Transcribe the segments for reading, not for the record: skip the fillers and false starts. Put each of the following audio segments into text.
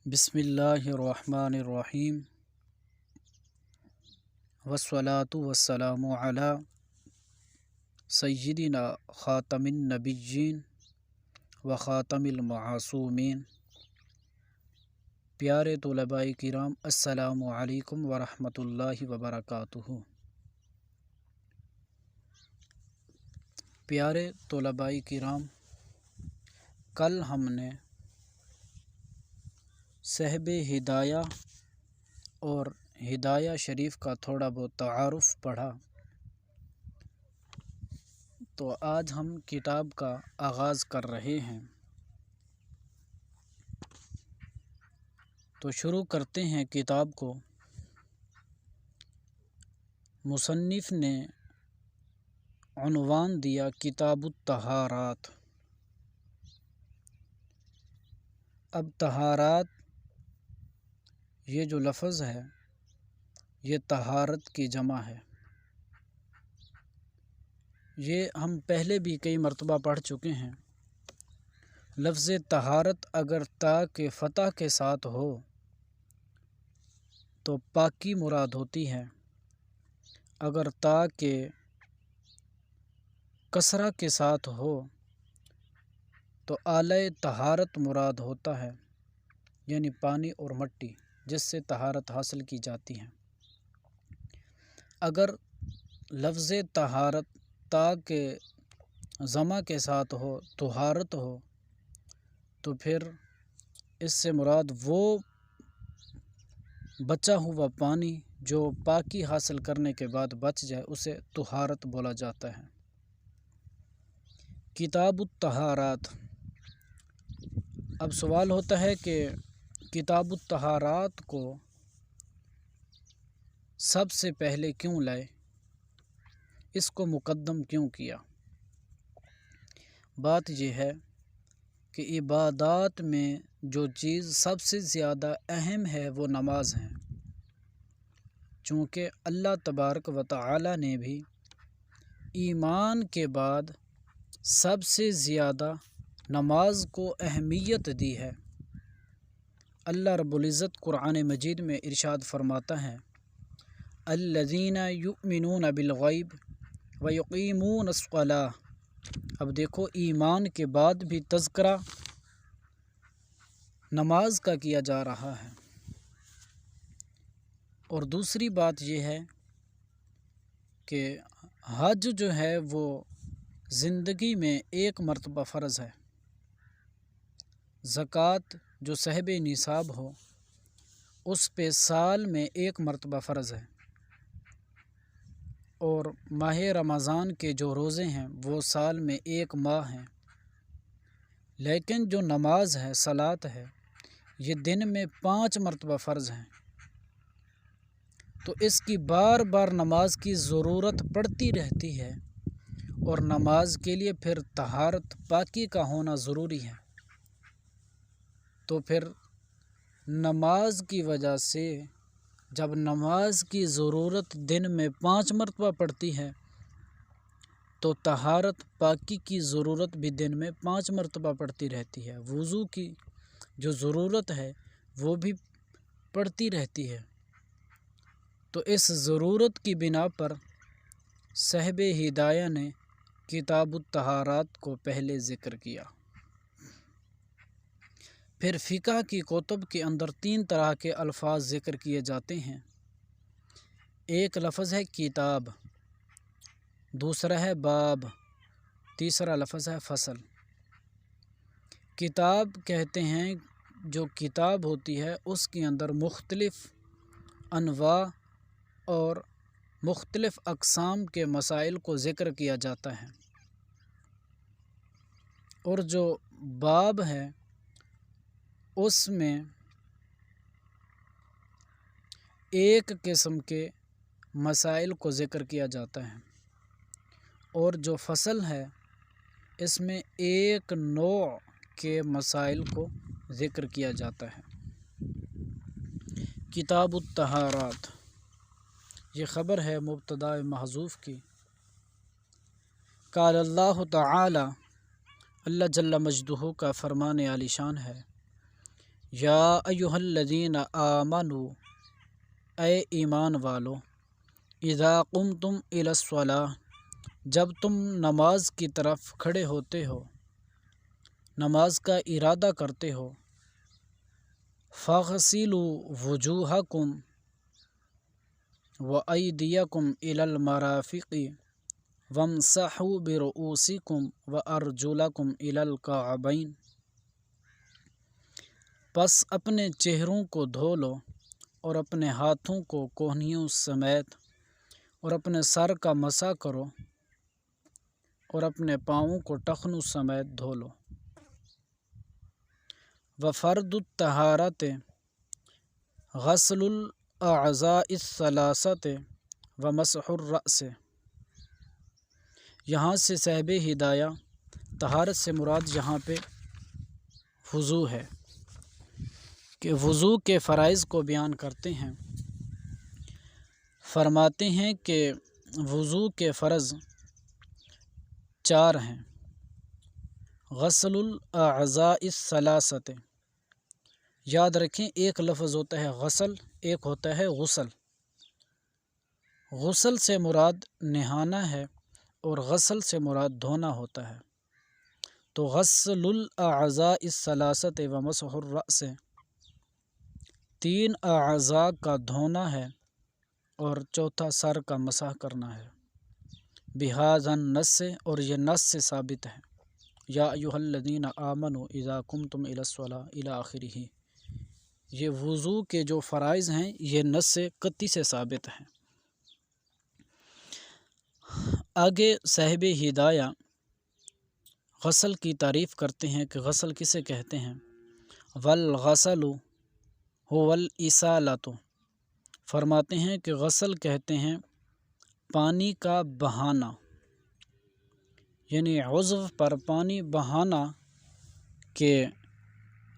بسم اللہ الرحمن الرحیم والصلاة والسلام علی سیدنا خاتم النبیین و خاتم المعصومین۔ پیارے طلباء کرام، السلام علیکم ورحمۃ اللہ وبرکاتہ۔ پیارے طلباء کرام، کل ہم نے صاحب ہدایہ اور ہدایہ شریف کا تھوڑا بہت تعارف پڑھا، تو آج ہم کتاب کا آغاز کر رہے ہیں۔ تو شروع کرتے ہیں کتاب کو۔ مصنف نے عنوان دیا کتاب الطہارات۔ اب طہارات یہ جو لفظ ہے یہ طہارت کی جمع ہے۔ یہ ہم پہلے بھی کئی مرتبہ پڑھ چکے ہیں۔ لفظ طہارت اگر تا کے فتح کے ساتھ ہو تو پاکی مراد ہوتی ہے، اگر تا کے کسرہ کے ساتھ ہو تو اعلی طہارت مراد ہوتا ہے، یعنی پانی اور مٹی جس سے طہارت حاصل کی جاتی ہے۔ اگر لفظ طہارت تا کے ضمہ کے ساتھ ہو، طہارت ہو، تو پھر اس سے مراد وہ بچا ہوا پانی جو پاکی حاصل کرنے کے بعد بچ جائے اسے طہارت بولا جاتا ہے۔ کتاب الطہارات۔ اب سوال ہوتا ہے کہ کتاب الطہارات کو سب سے پہلے کیوں لائے، اس کو مقدم کیوں کیا؟ بات یہ ہے کہ عبادات میں جو چیز سب سے زیادہ اہم ہے وہ نماز ہے، چونکہ اللہ تبارک و تعالی نے بھی ایمان کے بعد سب سے زیادہ نماز کو اہمیت دی ہے۔ اللہ رب العزت قرآن مجید میں ارشاد فرماتا ہے، الذین یؤمنون بالغیب ویقیمون الصلاۃ۔ اب دیکھو، ایمان کے بعد بھی تذکرہ نماز کا کیا جا رہا ہے۔ اور دوسری بات یہ ہے کہ حج جو ہے وہ زندگی میں ایک مرتبہ فرض ہے۔ زکوٰۃ جو صاحب نصاب ہو اس پہ سال میں ایک مرتبہ فرض ہے، اور ماہ رمضان کے جو روزے ہیں وہ سال میں ایک ماہ ہیں، لیکن جو نماز ہے، صلاۃ ہے، یہ دن میں 5 مرتبہ فرض ہیں۔ تو اس کی بار بار نماز کی ضرورت پڑتی رہتی ہے، اور نماز کے لیے پھر طہارت پاکی کا ہونا ضروری ہے۔ تو پھر نماز کی وجہ سے جب نماز کی ضرورت دن میں 5 مرتبہ پڑتی ہے تو طہارت پاکی کی ضرورت بھی دن میں 5 مرتبہ پڑتی رہتی ہے۔ وضو کی جو ضرورت ہے وہ بھی پڑتی رہتی ہے۔ تو اس ضرورت کی بنا پر صاحب ہدایہ نے کتاب الطہارات کو پہلے ذکر کیا۔ پھر فقہ کی کتب کے اندر 3 طرح کے الفاظ ذکر کیے جاتے ہیں۔ ایک لفظ ہے کتاب، دوسرا ہے باب، تیسرا لفظ ہے فصل۔ کتاب کہتے ہیں جو کتاب ہوتی ہے اس کے اندر مختلف انواع اور مختلف اقسام کے مسائل کو ذکر کیا جاتا ہے، اور جو باب ہے اس میں ایک قسم کے مسائل کو ذکر کیا جاتا ہے، اور جو فصل ہے اس میں ایک نوع کے مسائل کو ذکر کیا جاتا ہے۔ کتاب الطہارات، یہ خبر ہے مبتدا محذوف کی۔ قال اللہ تعالی، اللہ جل مجدہ کا فرمان عالی شان ہے، یا ایہا الذین آمنو، اے ایمان والو، اذا قمتم الی الصلاۃ، جب تم نماز کی طرف کھڑے ہوتے ہو، نماز کا ارادہ کرتے ہو، فاغسلوا وجوہکم وایدیکم الی المرافق وامسحوا برؤوسکم وارجلکم الی الکعبین، پس اپنے چہروں کو دھو لو اور اپنے ہاتھوں کو کوہنیوں سمیت اور اپنے سر کا مسح کرو اور اپنے پاؤں کو ٹخنوں سمیت دھو لو۔ وفرض الطہارۃ غسل الاعضاء الثلاثۃ ومسح الرأس، یہاں سے صاحب ہدایہ طہارت سے مراد یہاں پہ وضو ہے کہ وضو کے فرائض کو بیان کرتے ہیں۔ فرماتے ہیں کہ وضو کے فرض 4 ہیں۔ غسل الاعضاء الثلاثۃ، یاد رکھیں ایک لفظ ہوتا ہے غسل، ایک ہوتا ہے غسل۔ غسل سے مراد نہانا ہے اور غسل سے مراد دھونا ہوتا ہے۔ تو غسل الاعضاء الثلاثۃ ومسح الرأس، 3 اعضاء کا دھونا ہے اور چوتھا سر کا مسح کرنا ہے۔ بہذا النص، اور یہ نص سے ثابت ہے۔ یا ایہا الذین آمنوا اذا قمتم الی الصلاۃ الی آخرہ، یہ وضو کے جو فرائض ہیں یہ نص قطعی سے ثابت ہیں۔ آگے صاحب ہدایہ غسل کی تعریف کرتے ہیں کہ غسل کسے کہتے ہیں۔ والغسل هو الاسالۃ، فرماتے ہیں کہ غسل کہتے ہیں پانی کا بہانا، یعنی عضو پر پانی بہانا کہ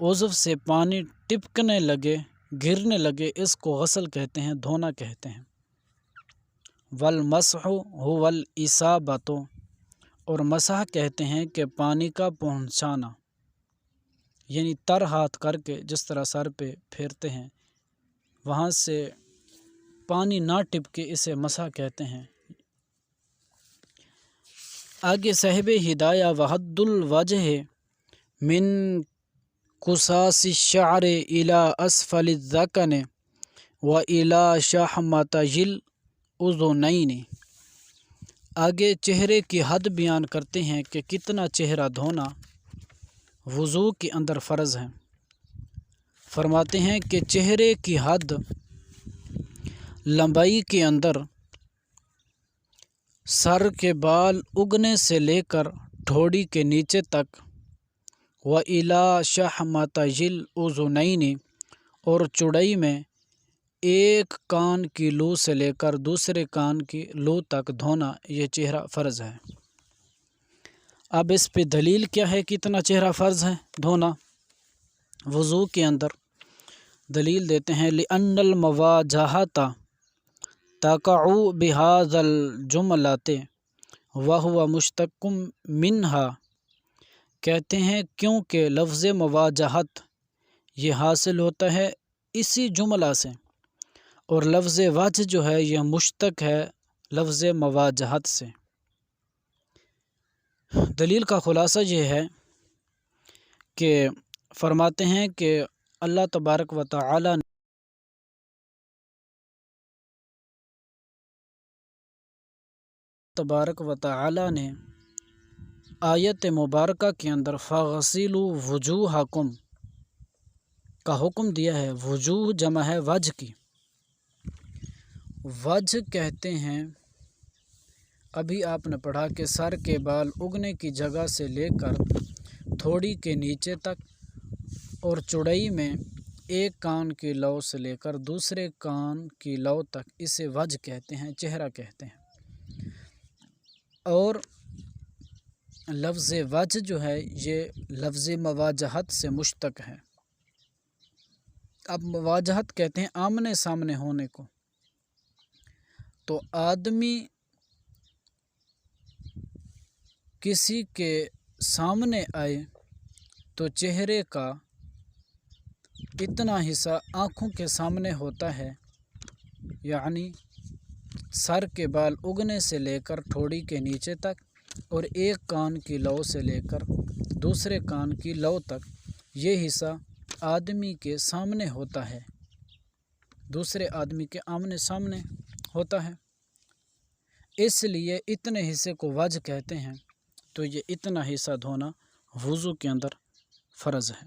عضو سے پانی ٹپکنے لگے، گرنے لگے، اس کو غسل کہتے ہیں، دھونا کہتے ہیں۔ والمسح هو الاصابۃ، اور مسح کہتے ہیں کہ پانی کا پہنچانا، یعنی تر ہاتھ کر کے جس طرح سر پہ پھیرتے ہیں وہاں سے پانی نہ ٹپکے، اسے مسح کہتے ہیں۔ آگے صاحب ہدایہ وحد الوجہ من قصاص الشعر الى اسفل الذقن والى شحمتي الاذنین، آگے چہرے کی حد بیان کرتے ہیں کہ کتنا چہرہ دھونا وضو کے اندر فرض ہے۔ فرماتے ہیں کہ چہرے کی حد لمبائی کے اندر سر کے بال اگنے سے لے کر ٹھوڑی کے نیچے تک، وَإِلَى شَحْمَتَيِ الْأُذُنَيْنِ، اور چوڑائی میں ایک کان کی لو سے لے کر دوسرے کان کی لو تک دھونا، یہ چہرہ فرض ہے۔ اب اس پہ دلیل کیا ہے کتنا چہرہ فرض ہے دھونا وضو کے اندر؟ دلیل دیتے ہیں لِأَنَّ الْمُوَاجَهَةَ تَقَعُ بِهَذَا الْجُمْلَةِ وَهُوَ مُشْتَقٌّ مِنْهَا، کہتے ہیں کیونکہ لفظ مواجہت یہ حاصل ہوتا ہے اسی جملہ سے، اور لفظ وجہ جو ہے یہ مشتق ہے لفظ مواجہت سے۔ دلیل کا خلاصہ یہ ہے کہ فرماتے ہیں کہ اللہ تبارک و تعالی نے آیت مبارکہ کے اندر فَغَسِلُوا وُجُوهَكُمْ کا حکم دیا ہے۔ وجوہ جمع ہے وجہ کی۔ وجہ کہتے ہیں، ابھی آپ نے پڑھا کہ سر کے بال اگنے کی جگہ سے لے کر تھوڑی کے نیچے تک اور چوڑائی میں ایک کان کی لو سے لے کر دوسرے کان کی لو تک، اسے وجہ کہتے ہیں، چہرہ کہتے ہیں۔ اور لفظ وجہ جو ہے یہ لفظ مواجہت سے مشتق ہے۔ اب مواجہت کہتے ہیں آمنے سامنے ہونے کو، تو آدمی کسی کے سامنے آئے تو چہرے کا اتنا حصہ آنکھوں کے سامنے ہوتا ہے، یعنی سر کے بال اگنے سے لے کر ٹھوڑی کے نیچے تک، اور ایک کان کی لو سے لے کر دوسرے کان کی لو تک، یہ حصہ آدمی کے سامنے ہوتا ہے، دوسرے آدمی کے آمنے سامنے ہوتا ہے۔ اس لیے اتنے حصے کو وجہ کہتے ہیں۔ تو یہ اتنا حصہ دھونا وضو کے اندر فرض ہے۔